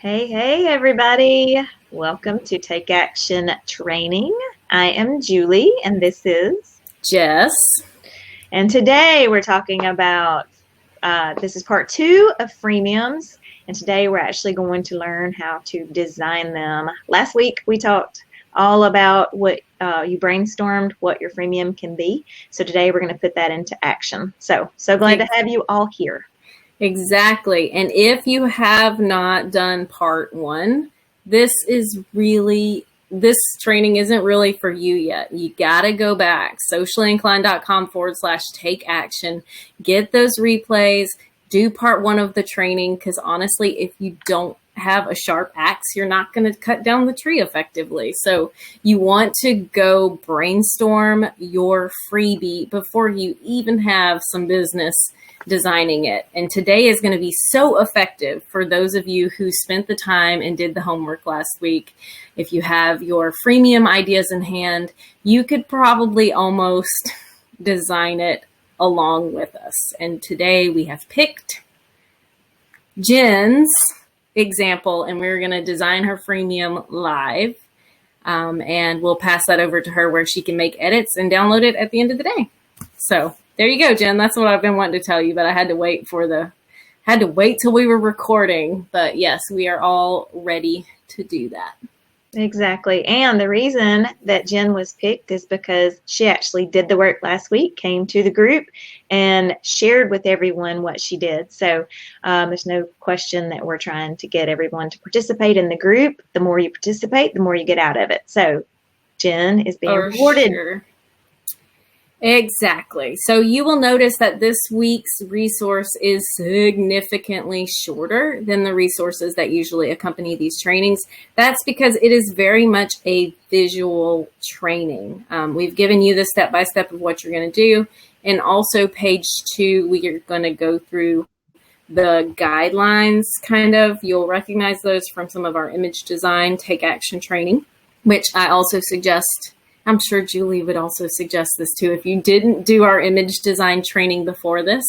Hey, everybody. Welcome to Take Action Training. I am Julie, and this is Jess. And today we're talking about, this is part 2 of Freemiums, and today we're actually going to learn how to design them. Last week we talked all about what you brainstormed what your freemium can be. So today we're going to put that into action. So glad to have you all here. Exactly. And if you have not done part 1, this training isn't really for you yet. You got to go back, sociallyinclined.com/take action, get those replays, do part 1 of the training. Because honestly, if you don't have a sharp axe, you're not going to cut down the tree effectively. So you want to go brainstorm your freebie before you even have some business designing it. And today is going to be so effective for those of you who spent the time and did the homework last week. If you have your freemium ideas in hand, you could probably almost design it along with us. And today we have picked Jen's example, and we're going to design her freemium live. And we'll pass that over to her where she can make edits and download it at the end of the day. So there you go, Jen. That's what I've been wanting to tell you, but I had to wait till we were recording. But yes, we are all ready to do that. Exactly. And the reason that Jen was picked is because she actually did the work last week, came to the group and shared with everyone what she did. So there's no question that we're trying to get everyone to participate in the group. The more you participate, the more you get out of it. So Jen is being rewarded. Sure. Exactly. So you will notice that this week's resource is significantly shorter than the resources that usually accompany these trainings. That's because it is very much a visual training. We've given you the step-by-step of what you're going to do. And also page 2, we are going to go through the guidelines, kind of. You'll recognize those from some of our image design take action training, which I also suggest. I'm sure Julie would also suggest this too. If you didn't do our image design training before this,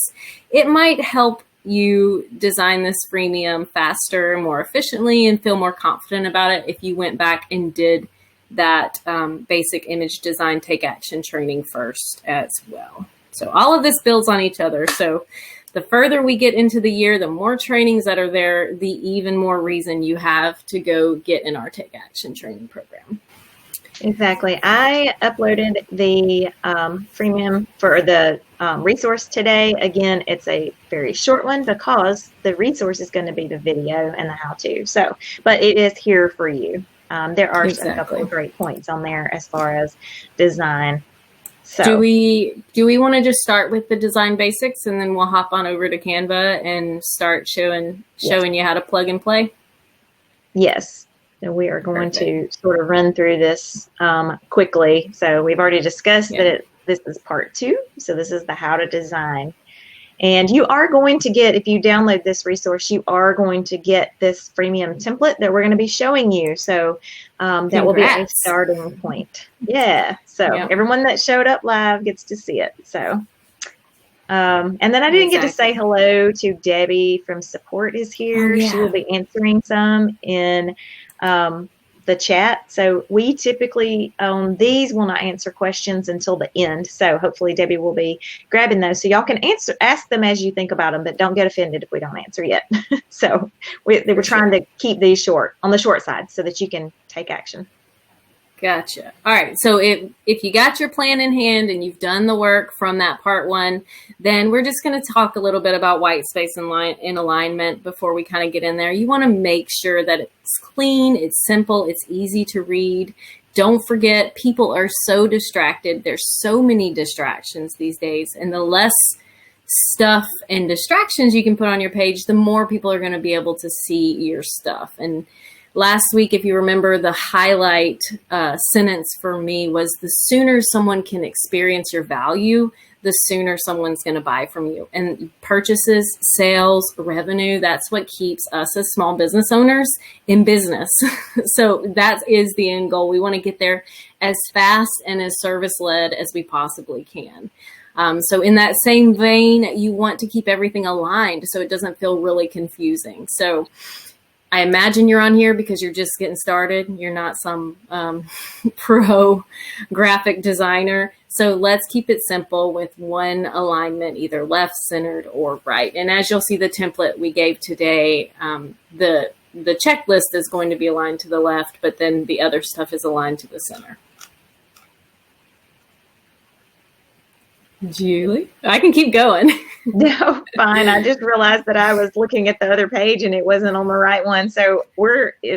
it might help you design this freemium faster, more efficiently, and feel more confident about it if you went back and did that basic image design take action training first as well. So all of this builds on each other. So the further we get into the year, the more trainings that are there, the even more reason you have to go get in our take action training program. Exactly. I uploaded the freemium for the resource today. Again, it's a very short one because the resource is going to be the video and the how-to. So, but it is here for you. There are a couple of great points on there as far as design. So, do we want to just start with the design basics and then we'll hop on over to Canva and start showing you how to plug and play? Yes. So we are going to sort of run through this quickly. So we've already discussed that this is part 2. So this is the how to design. And you are going to get, if you download this resource, you are going to get this freemium template that we're going to be showing you. So that will be a starting point. Yeah. So everyone that showed up live gets to see it. So. And then I didn't get to say hello to Debbie from support is here. She will be answering some in the chat. So we typically on these will not answer questions until the end. So hopefully Debbie will be grabbing those. So y'all can ask them as you think about them, but don't get offended if we don't answer yet. So we're trying to keep these short, on the short side, so that you can take action. Gotcha. All right. So if you got your plan in hand and you've done the work from that part 1, then we're just going to talk a little bit about white space and alignment before we kind of get in there. You want to make sure that it's clean, it's simple, it's easy to read. Don't forget, people are so distracted. There's so many distractions these days, and the less stuff and distractions you can put on your page, the more people are going to be able to see your stuff. And last week, if you remember, the highlight sentence for me was the sooner someone can experience your value, the sooner someone's going to buy from you. And purchases, sales, revenue, that's what keeps us as small business owners in business. So that is the end goal. We want to get there as fast and as service-led as we possibly can. So in that same vein, you want to keep everything aligned so it doesn't feel really confusing. So I imagine you're on here because you're just getting started. You're not some pro graphic designer. So let's keep it simple with one alignment, either left, centered, or right. And as you'll see the template we gave today, the checklist is going to be aligned to the left, but then the other stuff is aligned to the center. Julie, I can keep going. No, fine. I just realized that I was looking at the other page and it wasn't on the right one. So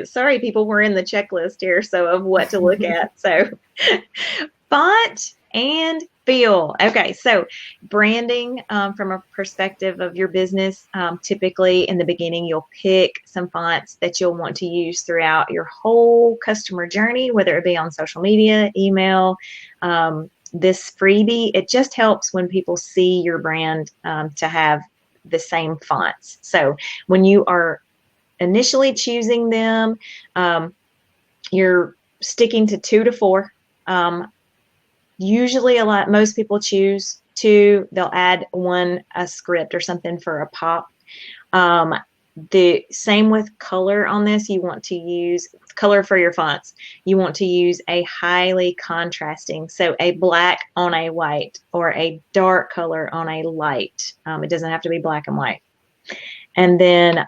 sorry, people, we're in the checklist here. So of what to look at. So font and feel. Okay. So branding from a perspective of your business, typically in the beginning, you'll pick some fonts that you'll want to use throughout your whole customer journey, whether it be on social media, email, this freebie. It just helps when people see your brand to have the same fonts. So when you are initially choosing them, you're sticking to 2 to 4. Usually most people choose 2. They'll add 1, a script or something for a pop. The same with color on this. You want to use color for your fonts. You want to use a highly contrasting, so a black on a white or a dark color on a light. It doesn't have to be black and white. And then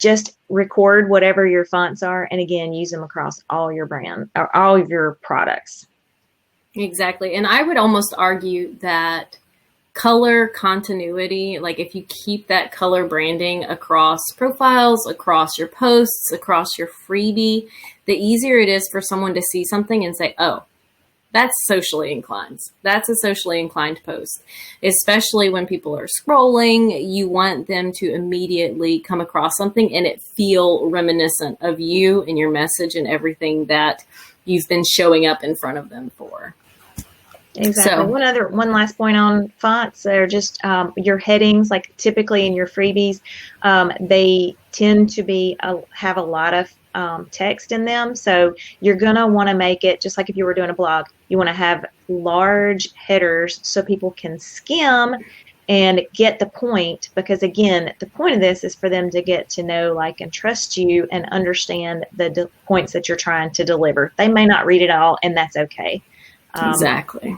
just record whatever your fonts are, and again, use them across all your brand or all of your products. Exactly. And I would almost argue that color continuity, like if you keep that color branding across profiles, across your posts, across your freebie, the easier it is for someone to see something and say, oh, that's socially inclined. That's a socially inclined post. Especially when people are scrolling, you want them to immediately come across something and it feel reminiscent of you and your message and everything that you've been showing up in front of them for. Exactly. So, one last point on fonts. They're just your headings, like typically in your freebies, they tend to have a lot of text in them. So you're going to want to make it just like if you were doing a blog, you want to have large headers so people can skim and get the point, because again, the point of this is for them to get to know, like, and trust you and understand the points that you're trying to deliver. They may not read it all, and that's okay. Exactly.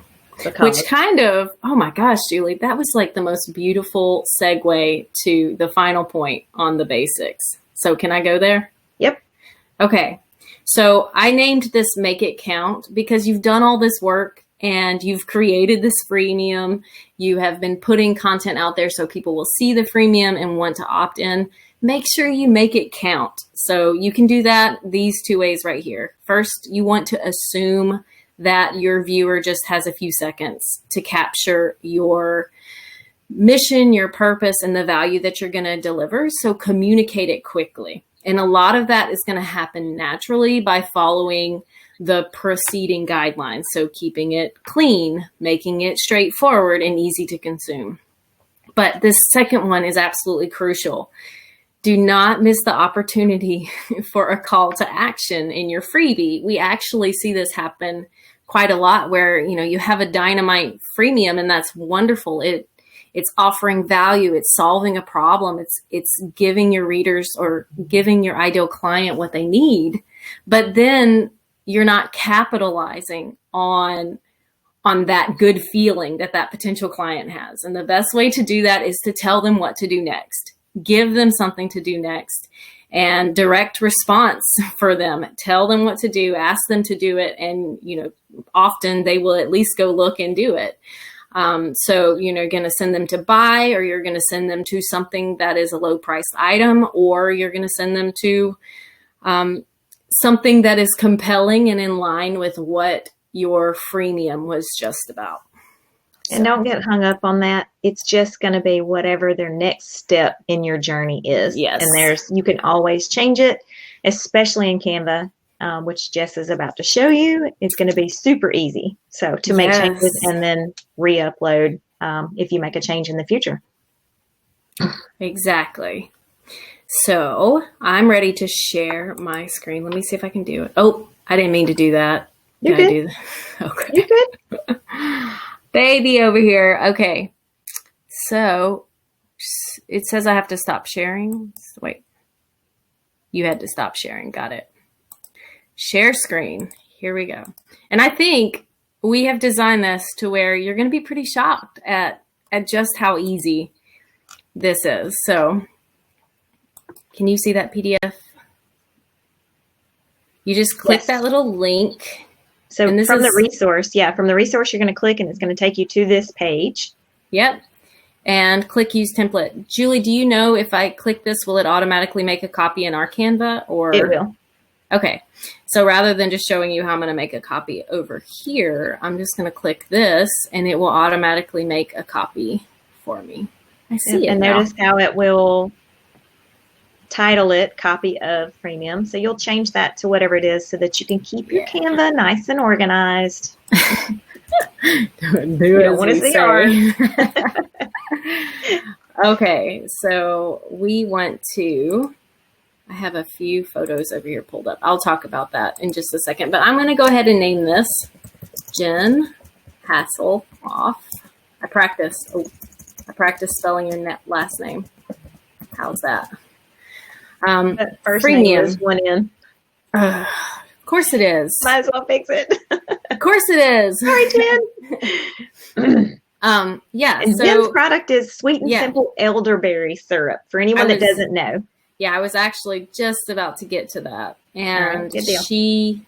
Which kind of, oh my gosh, Julie, that was like the most beautiful segue to the final point on the basics. So can I go there? Yep. Okay. So I named this Make It Count because you've done all this work and you've created this freemium. You have been putting content out there so people will see the freemium and want to opt in. Make sure you make it count. So you can do that these 2 ways right here. First, you want to assume that your viewer just has a few seconds to capture your mission, your purpose, and the value that you're going to deliver. So communicate it quickly. And a lot of that is going to happen naturally by following the preceding guidelines. So keeping it clean, making it straightforward and easy to consume. But this second one is absolutely crucial. Do not miss the opportunity for a call to action in your freebie. We actually see this happen quite a lot where, you have a dynamite freemium and that's wonderful. It's offering value. It's solving a problem. It's giving your readers or giving your ideal client what they need. But then you're not capitalizing on that good feeling that potential client has. And the best way to do that is to tell them what to do next. Give them something to do next and direct response for them. Tell them what to do, ask them to do it. And, often they will at least go look and do it. So, you're going to send them to buy, or you're going to send them to something that is a low priced item, or you're going to send them to something that is compelling and in line with what your freemium was just about. And don't get hung up on that. It's just going to be whatever their next step in your journey is. Yes. And you can always change it, especially in Canva, which Jess is about to show you. It's going to be super easy. So to make changes and then re-upload if you make a change in the future. Exactly. So I'm ready to share my screen. Let me see if I can do it. Oh, I didn't mean to do that. You're good. Okay. You're good. Baby over here. Okay. So It says I have to stop sharing. Wait, you had to stop sharing. Got it. Share screen. Here we go. And I think we have designed this to where you're going to be pretty shocked at just how easy this is. So can you see that PDF? You just click that little link. So from the resource, from the resource, you're going to click and it's going to take you to this page. Yep. And click use template. Julie, do you know if I click this, will it automatically make a copy in our Canva? Or it will. Okay. So rather than just showing you how I'm going to make a copy over here, I'm just going to click this and it will automatically make a copy for me. I see it. And notice how it will title it copy of Freemium. So you'll change that to whatever it is so that you can keep your Canva nice and organized. You don't want to see ours. Okay, so we want to, I have a few photos over here pulled up. I'll talk about that in just a second, but I'm going to go ahead and name this Jen Hasselhoff. I practiced spelling your last name. How's that? That first name is one in. Of course it is. Might as well fix it. Of course it is. Sorry, Jen. And Jen's product is sweet and simple elderberry syrup for anyone that doesn't know. Yeah, I was actually just about to get to that. And she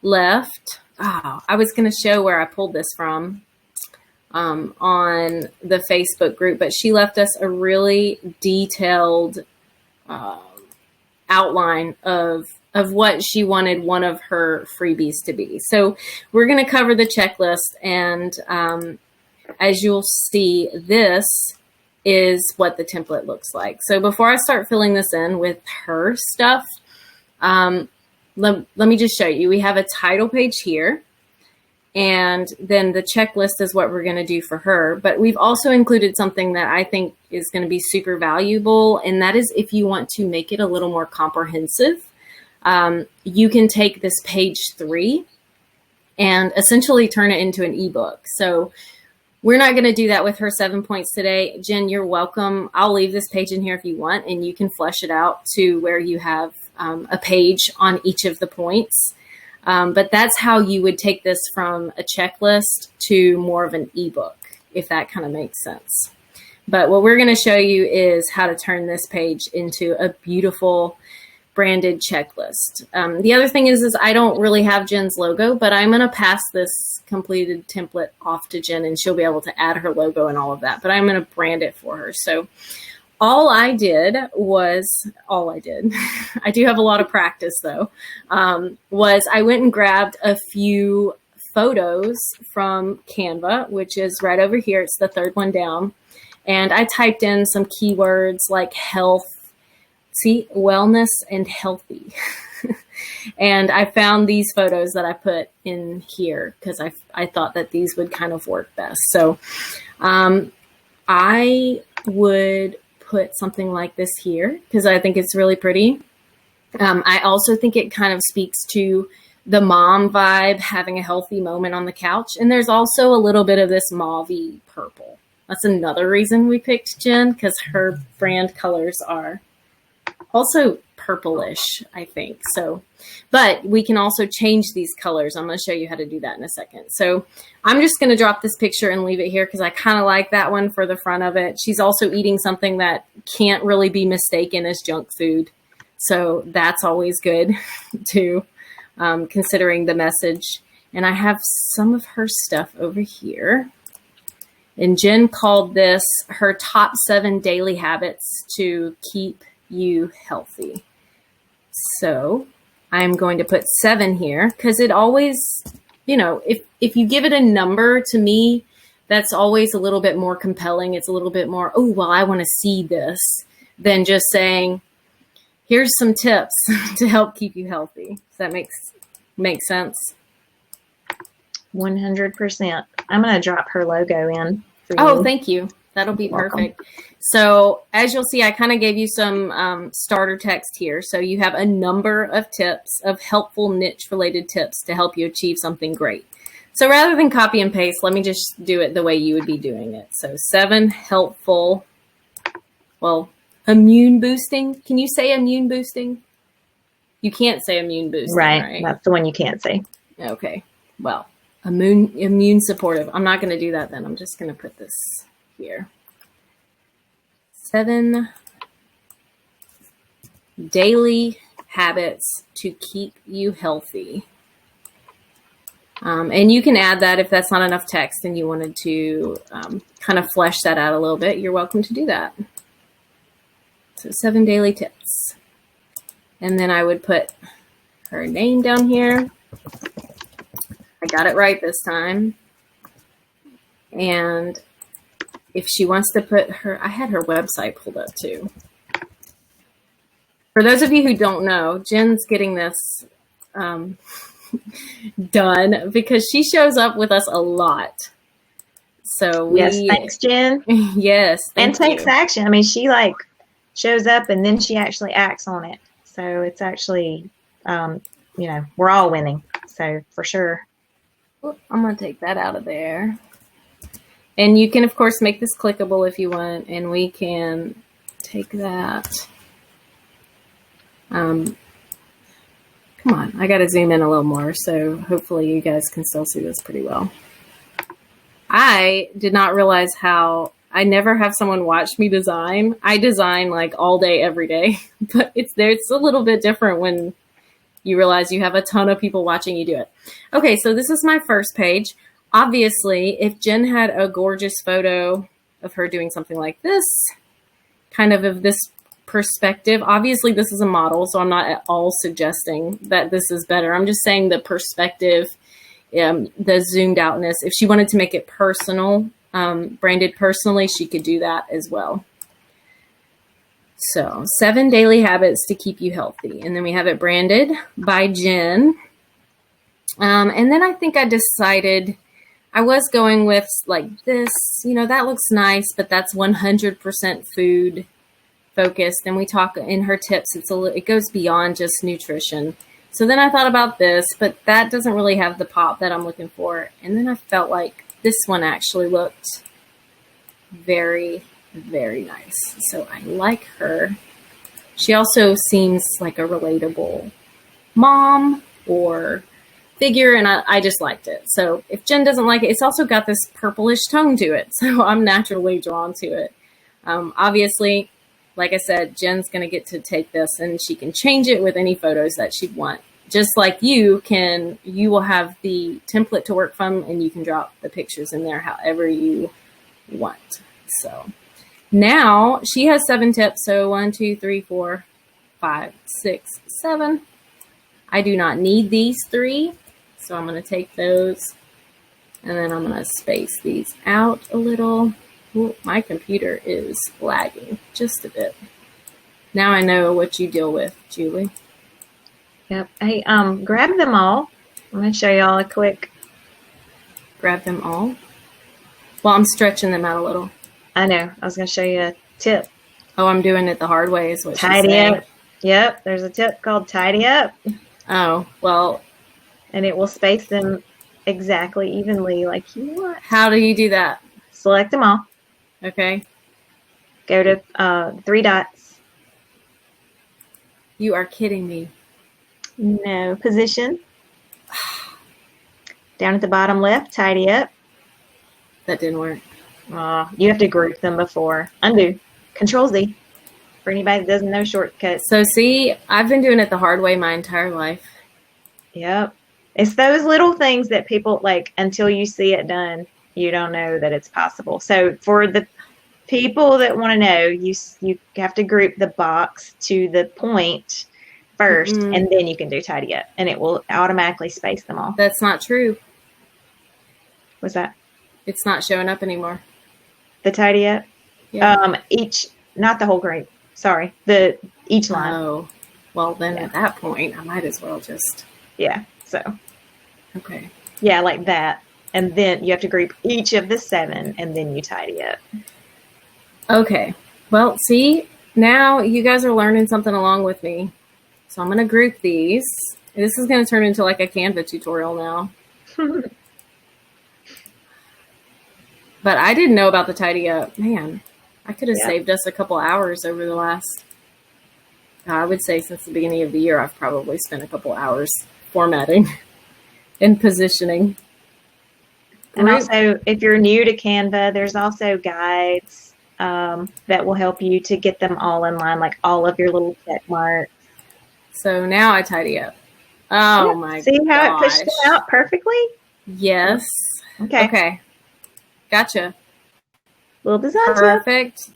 left. Oh, I was going to show where I pulled this from on the Facebook group, but she left us a really detailed outline of what she wanted one of her freebies to be. So we're going to cover the checklist, and as you'll see, this is what the template looks like. So before I start filling this in with her stuff, let me just show you. We have a title page here, and then the checklist is what we're going to do for her. But we've also included something that I think is going to be super valuable, and that is if you want to make it a little more comprehensive, you can take this page 3 and essentially turn it into an ebook. So we're not going to do that with her 7 points today. Jen, you're welcome. I'll leave this page in here if you want, and you can flesh it out to where you have a page on each of the points. But that's how you would take this from a checklist to more of an ebook, if that kind of makes sense. But what we're going to show you is how to turn this page into a beautiful branded checklist. The other thing is I don't really have Jen's logo, but I'm going to pass this completed template off to Jen, and she'll be able to add her logo and all of that, but I'm going to brand it for her. So all I did, I do have a lot of practice though, was I went and grabbed a few photos from Canva, which is right over here. It's the third one down. And I typed in some keywords like health, wellness and healthy. And I found these photos that I put in here because I thought that these would kind of work best. So I would put something like this here because I think it's really pretty. I also think it kind of speaks to the mom vibe, having a healthy moment on the couch. And there's also a little bit of this mauve-y purple. That's another reason we picked Jen, because her brand colors are also purplish, I think. So, but we can also change these colors. I'm going to show you how to do that in a second. So I'm just going to drop this picture and leave it here because I kind of like that one for the front of it. She's also eating something that can't really be mistaken as junk food. So that's always good too, considering the message. And I have some of her stuff over here. And Jen called this her top 7 daily habits to keep you healthy. So I'm going to put 7 here because it always, if you give it a number, to me, that's always a little bit more compelling. It's a little bit more, oh, well, I want to see this, than just saying, here's some tips to help keep you healthy. Does that make sense? 100%. I'm going to drop her logo in for you. Oh, thank you. That'll be perfect. So as you'll see, I kind of gave you some starter text here. So you have a number of tips, of helpful niche related tips to help you achieve something great. So rather than copy and paste, let me just do it the way you would be doing it. So 7 helpful well, immune boosting. Can you say immune boosting? You can't say immune boosting, right? That's the one you can't say. Okay. Well, immune supportive. I'm not going to do that then. I'm just going to put this here. 7 daily habits to keep you healthy. And you can add that if that's not enough text and you wanted to kind of flesh that out a little bit. You're welcome to do that. So 7 daily tips. And then I would put her name down here. I got it right this time. And if she wants to put her, I had her website pulled up too. For those of you who don't know, Jen's getting this done because she shows up with us a lot. So yes, thanks, Jen. Yes. And takes action. I mean, she like shows up and then she actually acts on it. So it's actually, we're all winning. So for sure. I'm going to take that out of there. And you can, of course, make this clickable if you want. And we can take that. Come on. I got to zoom in a little more. So hopefully you guys can still see this pretty well. I did not realize how I never have someone watch me design. I design like all day, every day. But it's a little bit different when you realize you have a ton of people watching you do it. Okay, so this is my first page. Obviously, if Jen had a gorgeous photo of her doing something like this, kind of this perspective, obviously this is a model, so I'm not at all suggesting that this is better. I'm just saying the perspective, the zoomed outness. If she wanted to make it personal, branded personally, she could do that as well. So 7 daily habits to keep you healthy. And then we have it branded by Jen. And then I think I decided I was going with like this, that looks nice, but that's 100% food focused. And we talk in her tips, it goes beyond just nutrition. So then I thought about this, but that doesn't really have the pop that I'm looking for. And then I felt like this one actually looked very, very nice. So I like her. She also seems like a relatable mom or figure, and I just liked it. So if Jen doesn't like it, it's also got this purplish tone to it. So I'm naturally drawn to it. Obviously, like I said, Jen's going to get to take this and she can change it with any photos that she'd want. Just like you will have the template to work from and you can drop the pictures in there however you want. So now she has 7 tips. So 1, 2, 3, 4, 5, 6, 7. I do not need these 3. So I'm going to take those and then I'm going to space these out a little. Ooh, my computer is lagging just a bit. Now I know what you deal with, Julie. Yep. Hey, grab them all. I'm going to show y'all a quick. Grab them all? Well, I'm stretching them out a little. I know. I was going to show you a tip. Oh, I'm doing it the hard way is what she's saying. Tidy up. Yep. There's a tip called tidy up. Oh, well. And it will space them exactly evenly like you want. How do you do that? Select them all. Okay. Go to 3 dots. You are kidding me. No. Position. Down at the bottom left, tidy up. That didn't work. You have to group them before. Undo. Control Z. For anybody that doesn't know shortcuts. So see, I've been doing it the hard way my entire life. Yep. It's those little things that people like until you see it done, you don't know that it's possible. So for the people that want to know, you have to group the box to the point first, and then you can do tidy up, and it will automatically space them all. That's not true. What's that? It's not showing up anymore. The tidy up? Yeah. Not the whole group. Sorry. Each line. Oh. Well, then at that point, I might as well just. Yeah. So. Okay. Yeah, like that. And then you have to group each of the 7, and then you tidy up. Okay. Well, see, now you guys are learning something along with me. So I'm going to group these. This is going to turn into like a Canva tutorial now. But I didn't know about the tidy up. Man, I could have saved us a couple hours over the last, I would say since the beginning of the year, I've probably spent a couple hours formatting and positioning. And also, if you're new to Canva, there's also guides that will help you to get them all in line, like all of your little check marks. So now I tidy up. Oh my gosh. See how it pushed them out perfectly? Yes. Okay. Gotcha. Little design. Perfect.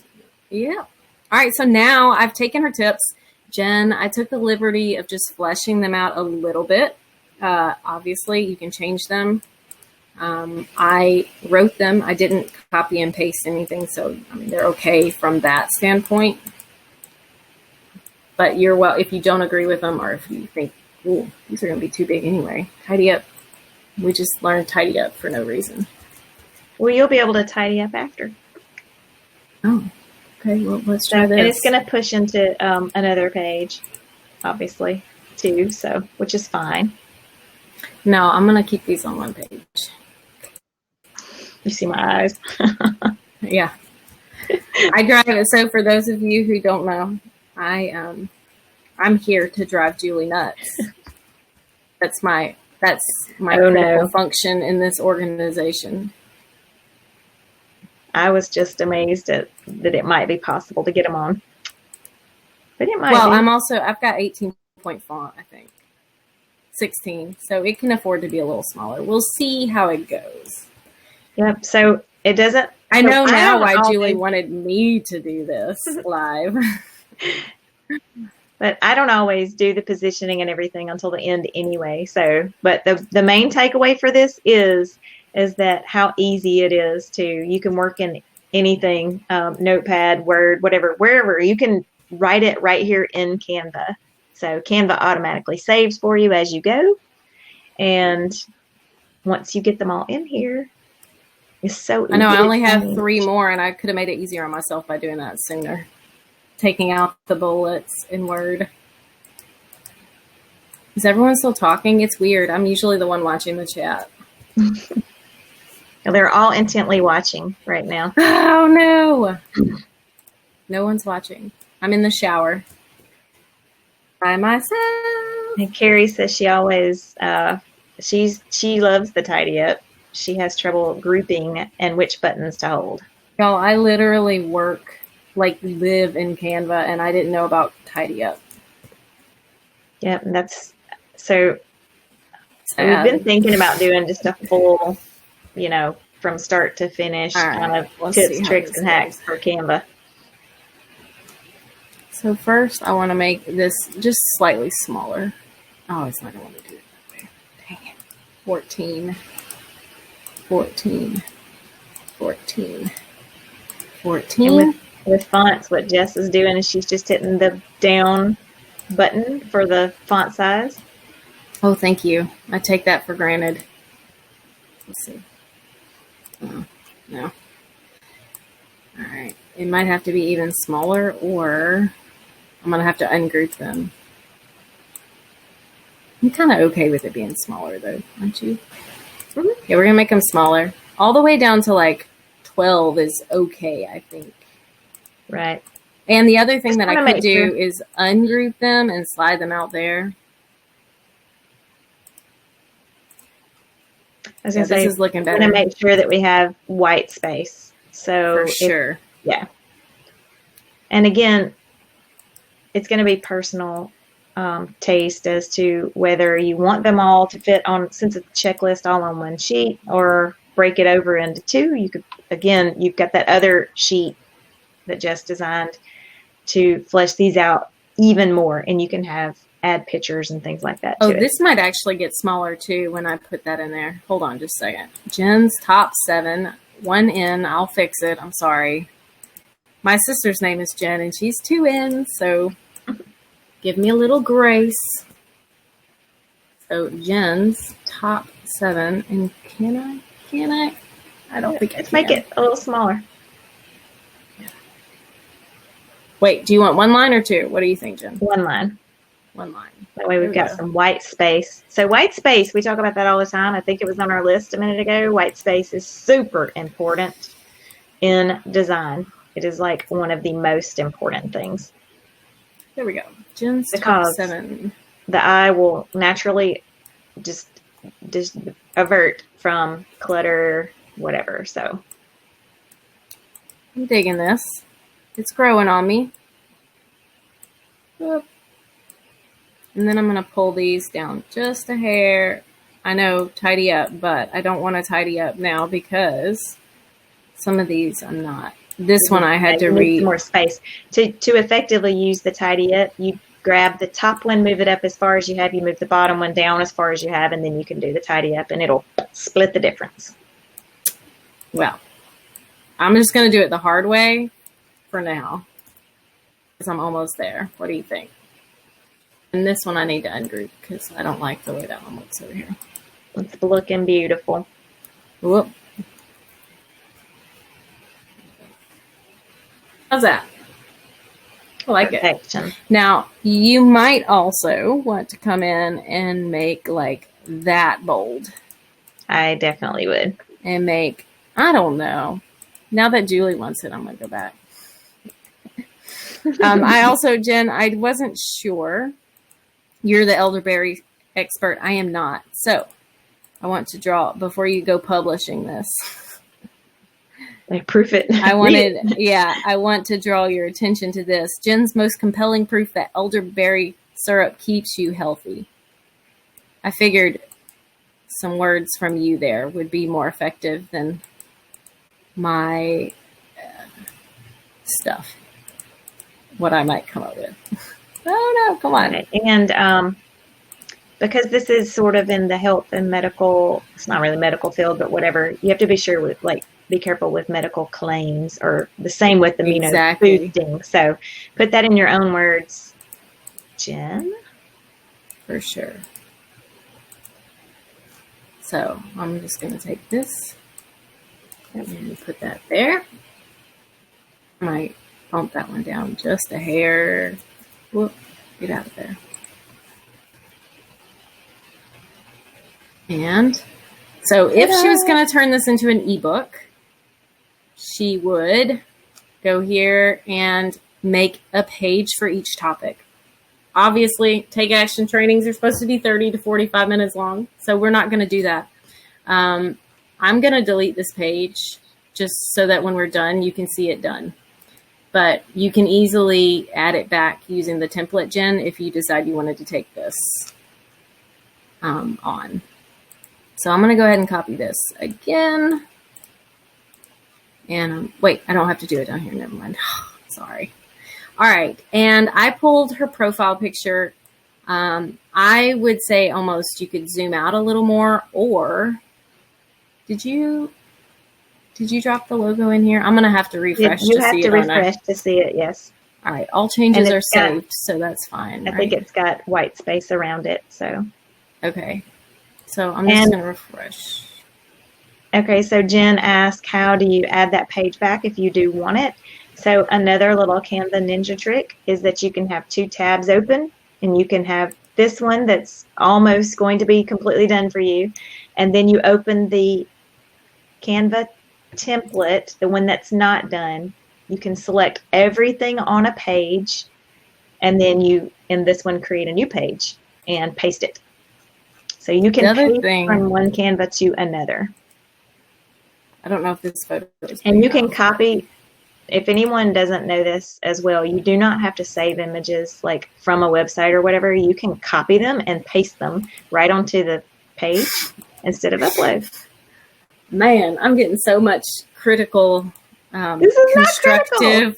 Yeah. All right. So now I've taken her tips. Jen, I took the liberty of just fleshing them out a little bit. Obviously, you can change them. I wrote them. I didn't copy and paste anything. So, I mean, they're okay from that standpoint. But if you don't agree with them or if you think, ooh, these are going to be too big anyway, tidy up. We just learned tidy up for no reason. Well, you'll be able to tidy up after. Oh, okay. Well, let's try this. And it's going to push into another page, obviously, too. So, which is fine. No, I'm going to keep these on one page. You see my eyes? Yeah. I drive it. So for those of you who don't know, I'm here to drive Julie nuts. That's my critical function in this organization. I was just amazed that it might be possible to get them on. But it might be. I've got 18-point font, I think. 16. So it can afford to be a little smaller. We'll see how it goes. Yep. So it doesn't. I know now why Julie wanted me to do this live. But I don't always do the positioning and everything until the end anyway. So, but the main takeaway for this is that how easy it is you can work in anything, Notepad, Word, whatever, wherever. You can write it right here in Canva. So Canva automatically saves for you as you go. And once you get them all in here, it's so easy. I know I only have 3 more, and I could have made it easier on myself by doing that sooner. Taking out the bullets in Word. Is everyone still talking? It's weird. I'm usually the one watching the chat. They're all intently watching right now. Oh, no. No one's watching. I'm in the shower. By myself. And Carrie says she always, she loves the tidy up. She has trouble grouping and which buttons to hold. Y'all, I literally live in Canva, and I didn't know about tidy up. Yeah, and that's so we've been thinking about doing just a full, from start to finish kind of tips, tricks, and hacks for Canva. So first, I want to make this just slightly smaller. Oh, it's not going to want to do it that way. Dang it. 14. 14. 14. 14. With fonts, what Jess is doing is she's just hitting the down button for the font size. Oh, thank you. I take that for granted. Let's see. Oh, no. All right. It might have to be even smaller, or I'm going to have to ungroup them. I'm kind of okay with it being smaller, though, aren't you? Mm-hmm. Yeah, we're going to make them smaller. All the way down to 12 is okay, I think. Right. And the other thing that I could do is ungroup them and slide them out there. I was going to say, this is looking better. We're going to make sure that we have white space. So for sure. Yeah. And again, it's going to be personal taste as to whether you want them all to fit on, since it's a checklist, all on one sheet, or break it over into 2. You could, again, you've got that other sheet that Jess designed to flesh these out even more, and you can add pictures and things like that. Oh, this might actually get smaller too when I put that in there. Hold on just a second. Jen's top 7, 1 N. I'll fix it. I'm sorry. My sister's name is Jen, and she's 2 N's, so give me a little grace. So Jen's top 7, and can I? I don't think I can. Let's make it a little smaller. Wait, do you want 1 line or 2? What do you think, Jen? 1 line. 1 line. That way we've got some white space. So white space, we talk about that all the time. I think it was on our list a minute ago. White space is super important in design. It is like one of the most important things. There we go. Jen's top Because 7. the eye will naturally just avert from clutter, whatever. So I'm digging this. It's growing on me. Whoop. And then I'm going to pull these down just a hair. I know, tidy up, but I don't want to tidy up now because some of these I'm not. This one I had to read. More space. To effectively use the tidy up, you grab the top one, move it up as far as you have, you move the bottom one down as far as you have, and then you can do the tidy up, and it'll split the difference. Well, I'm just going to do it the hard way for now because I'm almost there. What do you think? And this one I need to ungroup because I don't like the way that one looks over here. It's looking beautiful. Whoop. How's that? I like Perfection. it. Now, you might also want to come in and make like that bold. I definitely would. And make, I don't know. Now that Julie wants it, I'm going to go back. I also, Jen, I wasn't sure. You're the elderberry expert. I am not. So I want to draw, before you go publishing this. Like proof it. I want to draw your attention to this. Jen's most compelling proof that elderberry syrup keeps you healthy. I figured some words from you there would be more effective than my stuff. What I might come up with. Oh no, come on. And because this is sort of in the health and medical, it's not really medical field, but whatever, you have to be sure with be careful with medical claims, or the same with the exactly. boosting. So put that in your own words, Jen. For sure. So I'm just going to take this and put that there. I might bump that one down just a hair. Whoop, get out of there. And so if she was going to turn this into an ebook, she would go here and make a page for each topic. Obviously, take action trainings are supposed to be 30 to 45 minutes long, so we're not going to do that. I'm going to delete this page just so that when we're done, you can see it done. But you can easily add it back using the template, Jen, if you decide you wanted to take this on. So I'm going to go ahead and copy this again. And wait, I don't have to do it down here. Never mind. Sorry. All right. And I pulled her profile picture. I would say almost you could zoom out a little more, or did you drop the logo in here? I'm going to have to refresh to see it. You have to refresh to see it, yes. All right. All changes are saved, so that's fine. I think it's got white space around it, so. Okay. So I'm just going to refresh. Okay, so Jen asked, how do you add that page back if you do want it? So another little Canva ninja trick is that you can have 2 tabs open, and you can have this one that's almost going to be completely done for you, and then you open the Canva template, the one that's not done. You can select everything on a page, and then you, in this one, create a new page and paste it. So you can paste from one Canva to another. I don't know if this photo is. And you can copy, if anyone doesn't know this as well, you do not have to save images like from a website or whatever. You can copy them and paste them right onto the page instead of upload. Man, I'm getting so much critical, this is constructive.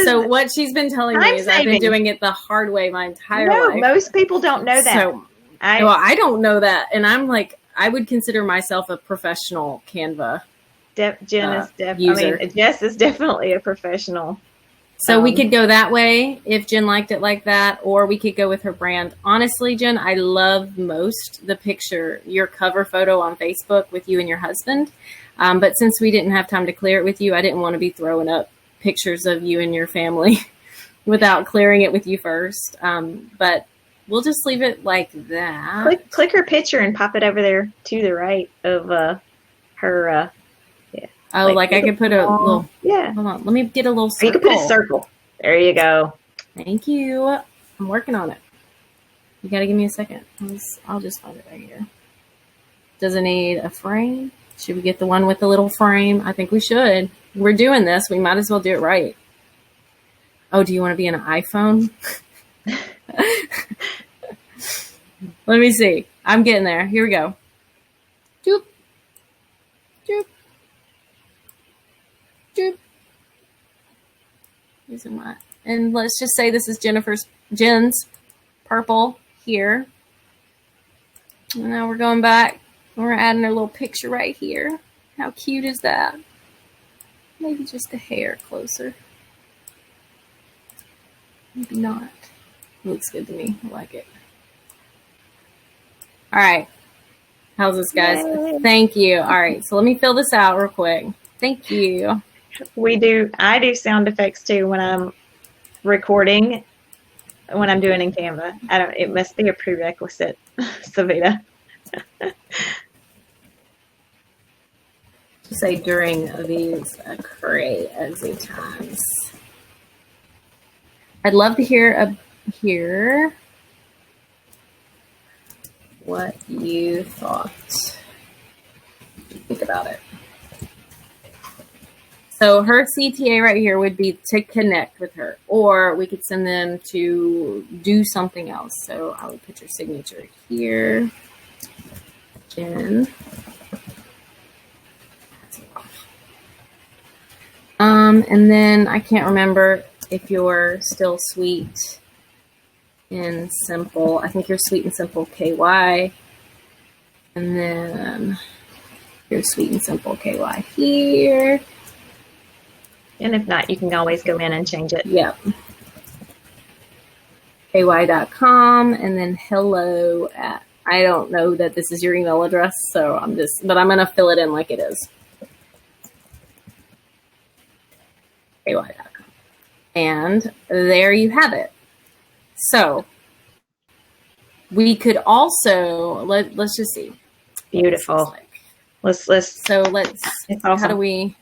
So what she's been telling me is I've been doing it the hard way my entire life. No, most people don't know that. So, I don't know that. And I'm like, I would consider myself a professional Canva Jess is definitely a professional. So we could go that way if Jen liked it like that, or we could go with her brand. Honestly, Jen, I love most the picture, your cover photo on Facebook with you and your husband. But since we didn't have time to clear it with you, I didn't want to be throwing up pictures of you and your family without clearing it with you first. But we'll just leave it like that. Click her picture and pop it over there to the right of her. Oh, like I could put a little. Yeah. Hold on. Let me get a little circle. Or you could put a circle. There you go. Thank you. I'm working on it. You got to give me a second. I'll just find it right here. Does it need a frame? Should we get the one with the little frame? I think we should. We're doing this. We might as well do it right. Oh, do you want to be an iPhone? Let me see. I'm getting there. Here we go. Doop. Doop. Doop. And let's just say this is Jen's purple here. And now we're going back. We're adding our little picture right here. How cute is that? Maybe just a hair closer. Maybe not. Looks good to me. I like it. All right. How's this, guys? Yay. Thank you. All right. So let me fill this out real quick. Thank you. I do sound effects too when I'm recording, when I'm doing in Canva. It must be a prerequisite, Savita. Say during these crazy times. I'd love to hear what you thought. Think about it. So her CTA right here would be to connect with her, or we could send them to do something else. So I would put your signature here, Jen. And then I can't remember if you're still sweet and simple. I think you're sweet and simple KY. And then you're sweet and simple KY here. And if not, you can always go in and change it. Yep. KY.com and then hello at, I don't know that this is your email address, so but I'm going to fill it in like it is. KY.com. And there you have it. So we could also, let's just see. Beautiful. Like. Let's awesome. How do we,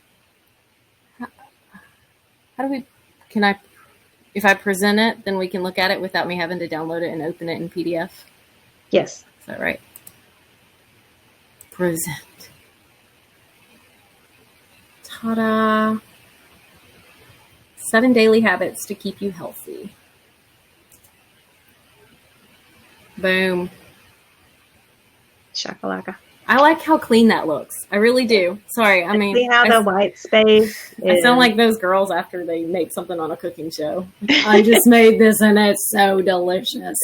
if I present it, then we can look at it without me having to download it and open it in PDF? Yes. Is that right? Present. Ta-da. 7 daily habits to keep you healthy. Boom. Shakalaka. I like how clean that looks. I really do. Sorry, I mean, see how the white space is. I sound like those girls after they make something on a cooking show. I just made this and it's so delicious.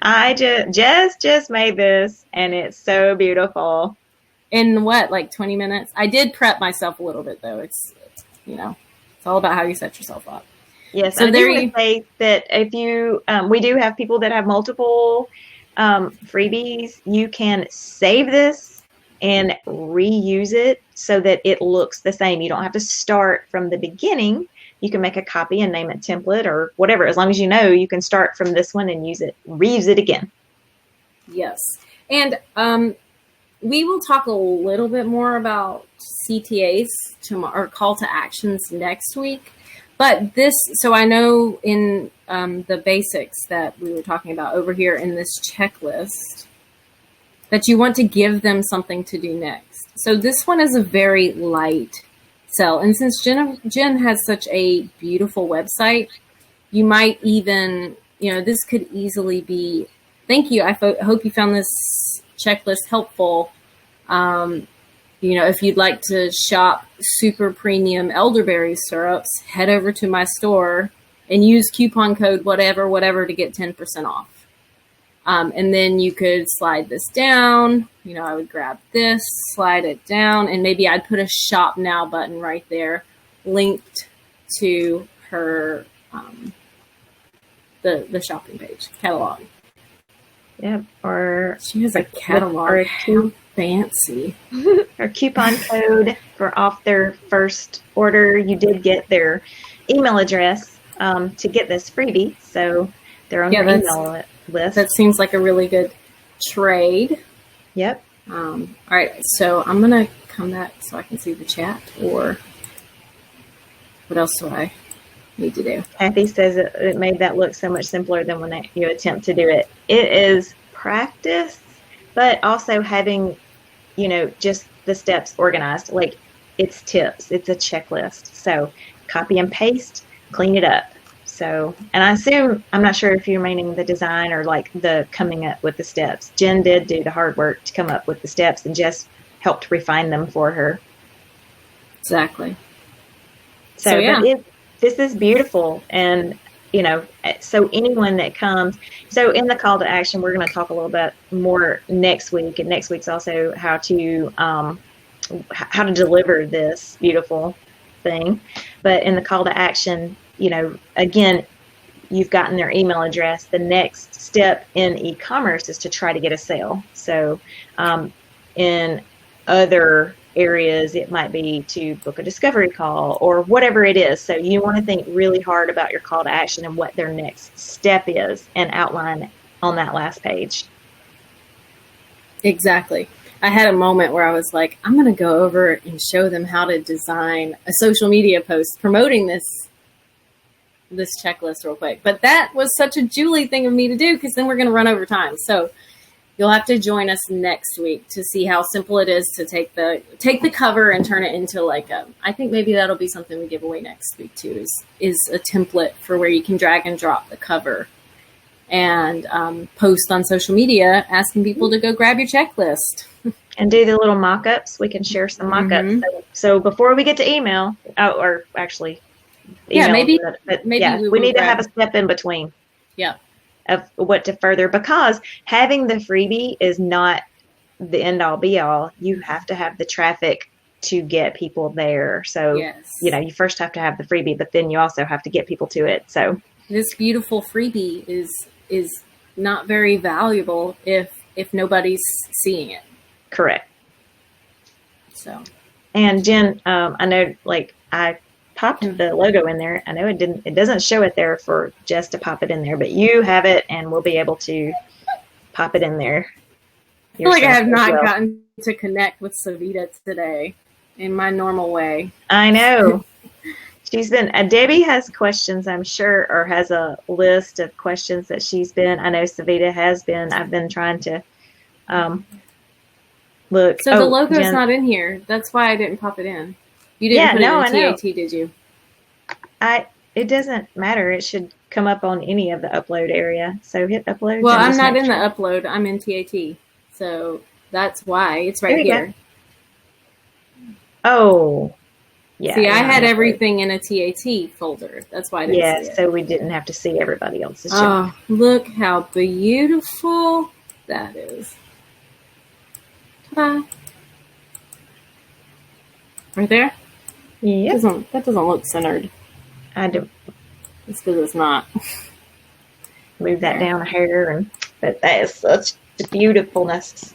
I just made this and it's so beautiful. In what, like 20 minutes? I did prep myself a little bit though. It's it's all about how you set yourself up. Yes, so there you say that if you, we do have people that have multiple freebies. You can save this and reuse it so that it looks the same. You don't have to start from the beginning. You can make a copy and name it template or whatever. As long as you know, you can start from this one and reuse it again. Yes. And we will talk a little bit more about CTAs tomorrow, or call to actions next week. But so I know in the basics that we were talking about over here in this checklist, that you want to give them something to do next. So this one is a very light sell. And since Jen has such a beautiful website, you might even, this could easily be, thank you. I hope you found this checklist helpful. If you'd like to shop super premium elderberry syrups, head over to my store and use coupon code whatever to get 10% off. And then you could slide this down. I would grab this, slide it down, and maybe I'd put a shop now button right there linked to her, the shopping page, catalog. Yep. Or she has a catalog. Or how fancy. Or coupon code for off their first order. You did get their email address to get this freebie, so they're on your email list. That seems like a really good trade. Yep. All right, so I'm gonna come back so I can see the chat, or what else do I need to do? Kathy says it made that look so much simpler than when you attempt to do it. It is practice, but also having, just the steps organized. Like, it's tips. It's a checklist. So copy and paste, clean it up. So, and I assume, I'm not sure if you're meaning the design or like the coming up with the steps. Jen did do the hard work to come up with the steps and just helped refine them for her. Exactly. So yeah. But this is beautiful. And, so anyone that comes, so in the call to action, we're going to talk a little bit more next week. And next week's also how to deliver this beautiful thing. But in the call to action, again, you've gotten their email address. The next step in e-commerce is to try to get a sale. So in other areas, it might be to book a discovery call or whatever it is. So you want to think really hard about your call to action and what their next step is and outline on that last page. Exactly. I had a moment where I was like, I'm going to go over and show them how to design a social media post promoting this checklist real quick. But that was such a Julie thing of me to do, because then we're going to run over time. So you'll have to join us next week to see how simple it is to take the cover and turn it into like I think maybe that'll be something we give away next week too, is a template for where you can drag and drop the cover and post on social media asking people to go grab your checklist. And do the little mock-ups. We can share some mock-ups. Mm-hmm. So before we get to email, or actually, maybe we need to have a step in between. Yeah. Of what to further, because having the freebie is not the end all be all. You have to have the traffic to get people there. So, you first have to have the freebie, but then you also have to get people to it. So this beautiful freebie is not very valuable if nobody's seeing it. Correct. So, and Jen, I know, like, I popped the logo in there. I know it doesn't show it there for just to pop it in there, but you have it and we'll be able to pop it in there. I feel like I have not gotten to connect with Savita today in my normal way. I know. She's been, Debbie has questions, I'm sure, or has a list of questions that she's been, I know Savita has been, I've been trying to look. So the logo's not in here. That's why I didn't pop it in. You didn't put it in TAT, did you? It doesn't matter. It should come up on any of the upload area. So hit upload. Well, I'm not in the upload. I'm in TAT. So that's why it's right here. Oh, yeah. See, I had everything in a TAT folder. That's why I didn't see it. So we didn't have to see everybody else's. Oh, look how beautiful that is. Ta-da. Right there? Yeah. That doesn't look centered. I do. It's because it's not. Move that down a hair, but that is such beautifulness.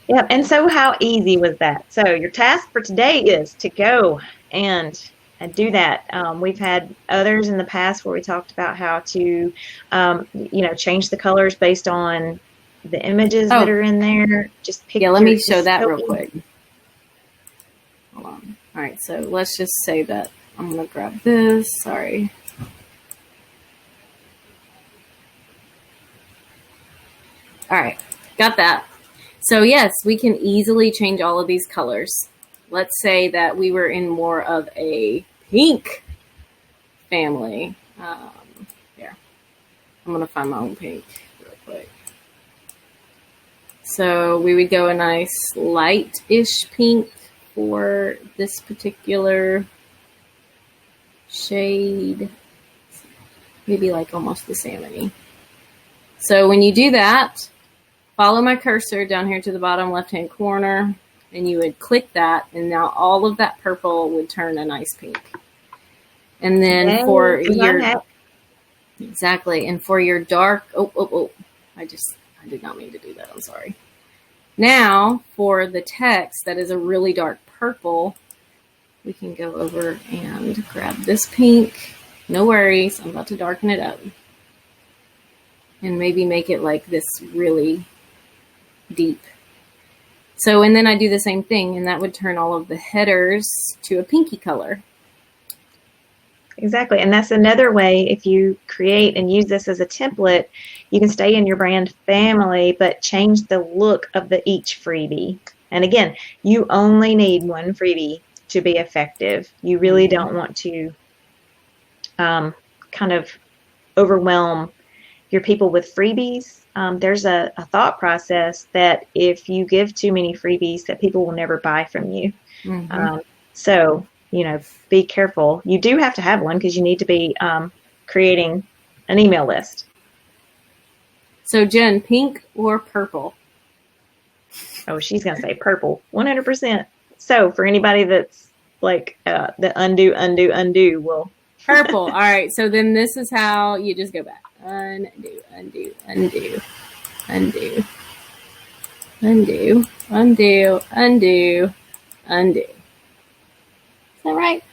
Yep. And so how easy was that? So your task for today is to go and do that. We've had others in the past where we talked about how to, change the colors based on the images that are in there. Just pick. Yeah, let me show that real quick. Hold on. All right, so let's just say that I'm going to grab this. Sorry. All right, got that. So yes, we can easily change all of these colors. Let's say that we were in more of a pink family. Here, I'm going to find my own pink real quick. So we would go a nice light-ish pink for this particular shade, maybe like almost the salmon-y. So when you do that, follow my cursor down here to the bottom left-hand corner, and you would click that, and now all of that purple would turn a nice pink. And then for your exactly, and for your dark, I did not mean to do that. I'm sorry. Now for the text that is a really dark purple, we can go over and grab this pink. No worries, I'm about to darken it up. And maybe make it like this really deep So, and then I do the same thing, and that would turn all of the headers to a pinky color. Exactly. And that's another way, if you create and use this as a template, you can stay in your brand family, but change the look of each freebie. And again, you only need one freebie to be effective. You really don't want to kind of overwhelm your people with freebies. There's a thought process that if you give too many freebies, that people will never buy from you. So, be careful. You do have to have one because you need to be creating an email list. So, Jen, pink or purple? Oh, she's going to say purple, 100%. So, for anybody that's like the undo will. Purple. All right. So then this is how you just go back. Undo, undo, undo, undo, undo, undo, undo, undo. Is that right?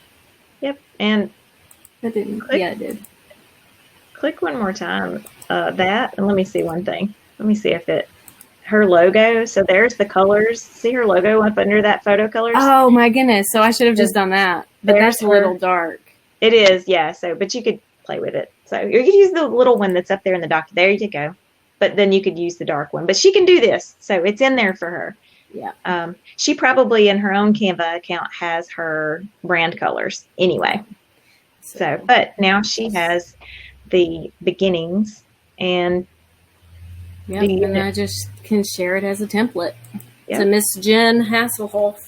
Yep. And that didn't. Click, yeah, it did. Click one more time that, and let me see one thing. Let me see if her logo. So there's the colors. See her logo up under that photo colors? Oh my goodness. So I should have just done that. But that's a little dark. It is, yeah. So, but you could play with it. So you could use the little one that's up there in the dock. There you go. But then you could use the dark one. But she can do this. So it's in there for her. Yeah. She probably in her own Canva account has her brand colors anyway. So, but now she has the beginnings and and I just can share it as a template. Yep. So Miss Jen Hasselhoff.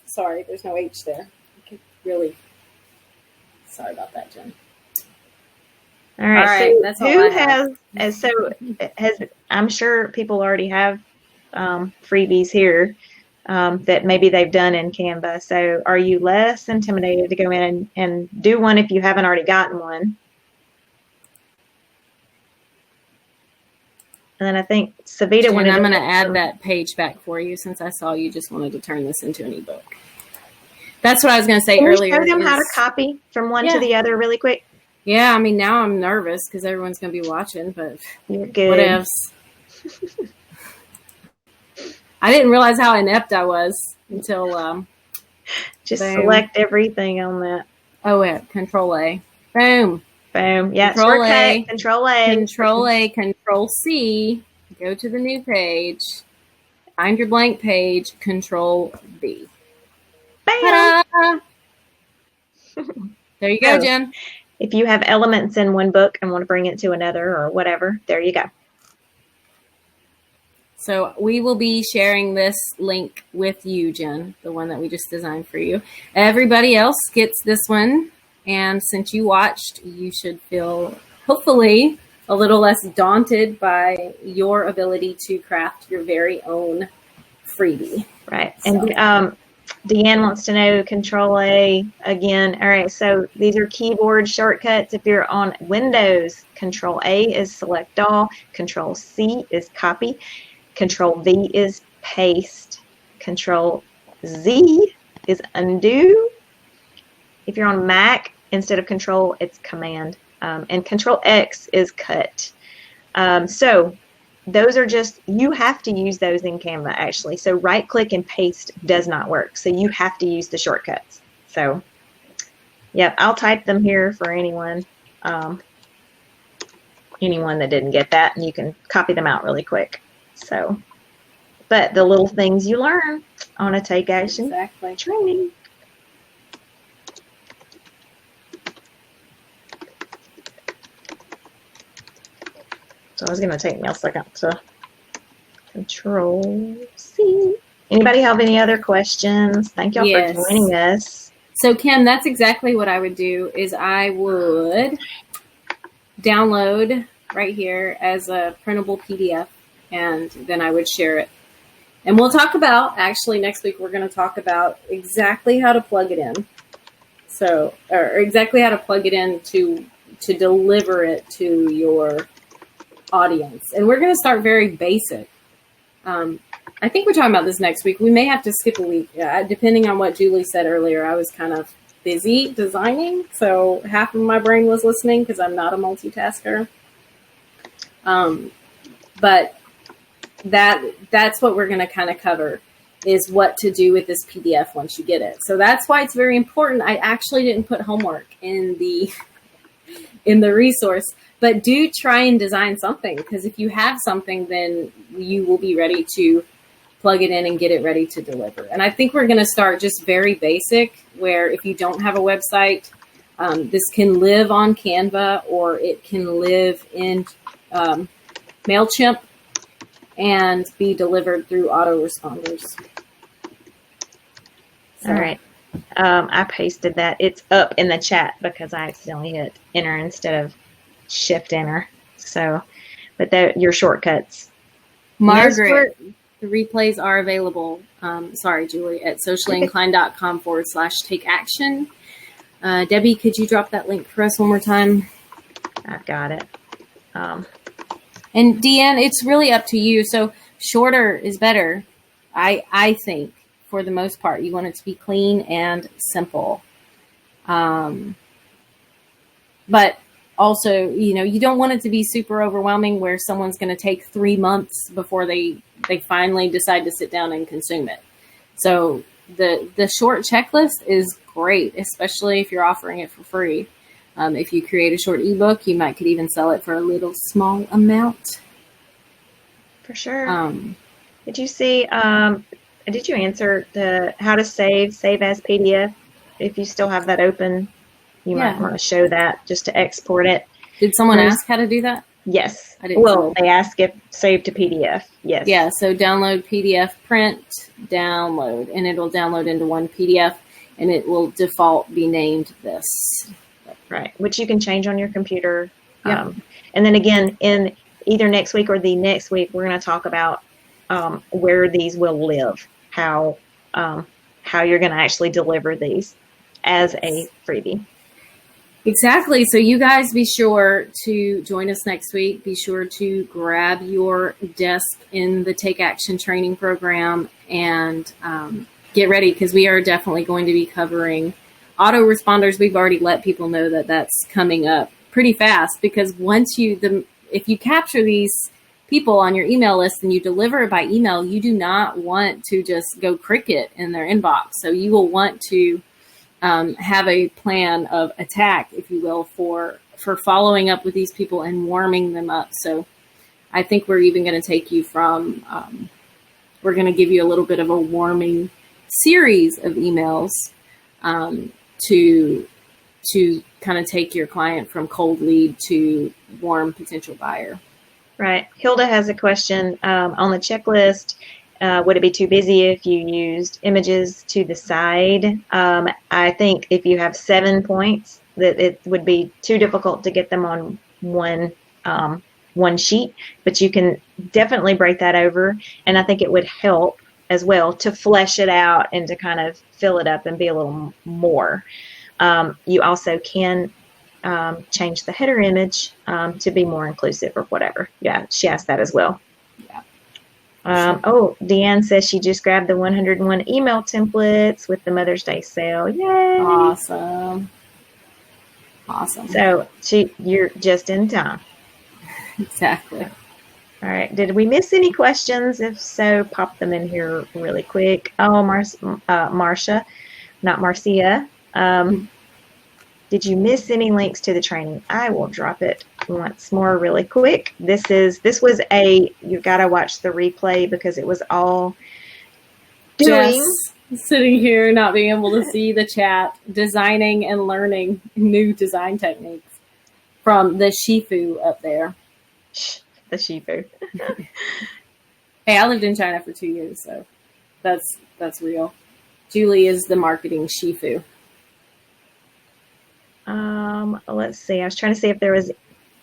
Sorry, there's no H there. Really sorry about that, Jen. All right. So that's who has? So I'm sure people already have freebies here that maybe they've done in Canva. So are you less intimidated to go in and do one if you haven't already gotten one? And then I think Savita wanted. I'm going to add that page back for you since I saw you just wanted to turn this into an ebook. That's what I was going to say earlier. Show them how to copy from one to the other really quick. Yeah, I mean, now I'm nervous because everyone's going to be watching, but you're good. What else? I didn't realize how inept I was until just select everything on that. Oh, yeah. Control A. Boom. Boom. Yeah. Control A. Control A. Control A. Control C. Go to the new page. Find your blank page. Control B. Bam. There you go, Jen. If you have elements in one book and want to bring it to another or whatever, there you go. So we will be sharing this link with you, Jen, the one that we just designed for you. Everybody else gets this one. And since you watched, you should feel, hopefully, a little less daunted by your ability to craft your very own freebie. Right. So. And Deanne wants to know Control A again. All right. So these are keyboard shortcuts. If you're on Windows, Control A is select all. Control C is copy. Control V is paste. Control Z is undo. If you're on Mac, instead of Control, it's Command. And Control X is cut. So those are just, you have to use those in Canva, actually. So right click and paste does not work. So you have to use the shortcuts. So, yeah, I'll type them here for anyone that didn't get that, and you can copy them out really quick. So, but the little things you learn on a Take Action training. So I was going to take me a second to Control C. Anybody have any other questions? Thank y'all for joining us. So Kim, that's exactly what I would do is I would download right here as a printable PDF, and then I would share it. And we'll talk about, actually next week, we're going to talk about exactly how to plug it in. So, or exactly how to plug it in to deliver it to your audience. And we're going to start very basic. I think we're talking about this next week. We may have to skip a week, depending on what Julie said earlier. I was kind of busy designing, so half of my brain was listening because I'm not a multitasker. But that's what we're going to kind of cover, is what to do with this PDF once you get it. So that's why it's very important. I actually didn't put homework in the resource, but do try and design something, because if you have something, then you will be ready to plug it in and get it ready to deliver. And I think we're going to start just very basic, where if you don't have a website, this can live on Canva, or it can live in MailChimp and be delivered through autoresponders. All right. I pasted that. It's up in the chat because I accidentally hit enter instead of shift enter. So, but your shortcuts. Margaret, the replays are available. Sorry, Julie, at sociallyinclined.com/take action. Debbie, could you drop that link for us one more time? I've got it. And Deanne, it's really up to you. So shorter is better, I think. For the most part, you want it to be clean and simple. But also, you don't want it to be super overwhelming where someone's going to take 3 months before they finally decide to sit down and consume it. So the short checklist is great, especially if you're offering it for free. If you create a short ebook, you could even sell it for a little small amount. For sure. Did you see... did you answer the how to save as PDF? If you still have that open, you might want to show that just to export it. Did someone ask how to do that? Yes. Well, they ask if save to PDF. Yes. Yeah. So download PDF, print, download, and it'll download into one PDF, and it will default be named this. Right. Which you can change on your computer. Yeah. And then again, in either next week or the next week, we're going to talk about where these will live. How you're going to actually deliver these as a freebie. Exactly. So you guys be sure to join us next week. Be sure to grab your desk in the Take Action training program and get ready, because we are definitely going to be covering autoresponders. We've already let people know that that's coming up pretty fast, because if you capture these people on your email list and you deliver it by email, you do not want to just go cricket in their inbox. So you will want to have a plan of attack, if you will, for following up with these people and warming them up. So I think we're even going to take you from, we're going to give you a little bit of a warming series of emails to kind of take your client from cold lead to warm potential buyer. Right. Hilda has a question on the checklist. Would it be too busy if you used images to the side? I think if you have 7 points, that it would be too difficult to get them on one sheet, but you can definitely break that over. And I think it would help as well to flesh it out and to kind of fill it up and be a little more. You also can change the header image to be more inclusive or whatever. Yeah, she asked that as well. Yeah. Deanne says she just grabbed the 101 email templates with the Mother's Day sale. Yay! Awesome. So you're just in time. Exactly. All right. Did we miss any questions? If so, pop them in here really quick. Marcia, not Marcia. Did you miss any links to the training? I will drop it once more really quick. This was you gotta watch the replay because it was all doing. Just sitting here, not being able to see the chat, designing and learning new design techniques from the Shifu up there. The Shifu. Hey, I lived in China for 2 years, so that's real. Julie is the marketing Shifu. Let's see. I was trying to see if there was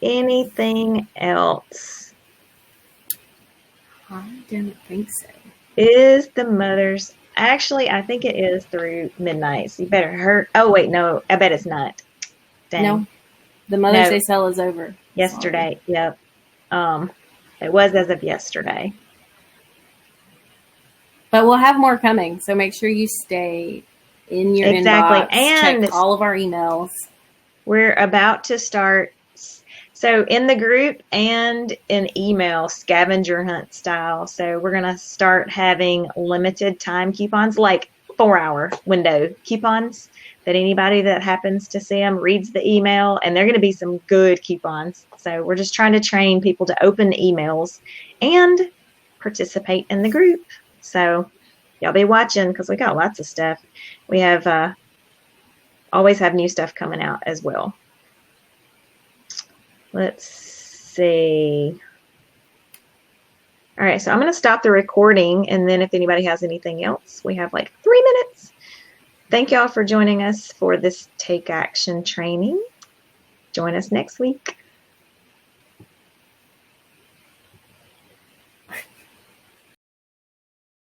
anything else. I didn't think so. Is the Mother's... Actually, I think it is through midnight. So you better hurry. Oh, wait, no. I bet it's not. Dang. No. The Mother's Day sale is over. Yesterday. Sorry. Yep. It was as of yesterday. But we'll have more coming. So make sure you stay in your inbox. And check all of our emails. We're about to start So in the group and in email, scavenger hunt style. So we're going to start having limited time coupons, like 4-hour window coupons, that anybody that happens to see them reads the email, and they're going to be some good coupons. So we're just trying to train people to open emails and participate in the group. So y'all be watching, because we got lots of stuff. We have always have new stuff coming out as well. Let's see. All right, so I'm going to stop the recording, and then if anybody has anything else, we have like 3 minutes. Thank y'all for joining us for this Take Action training. Join us next week.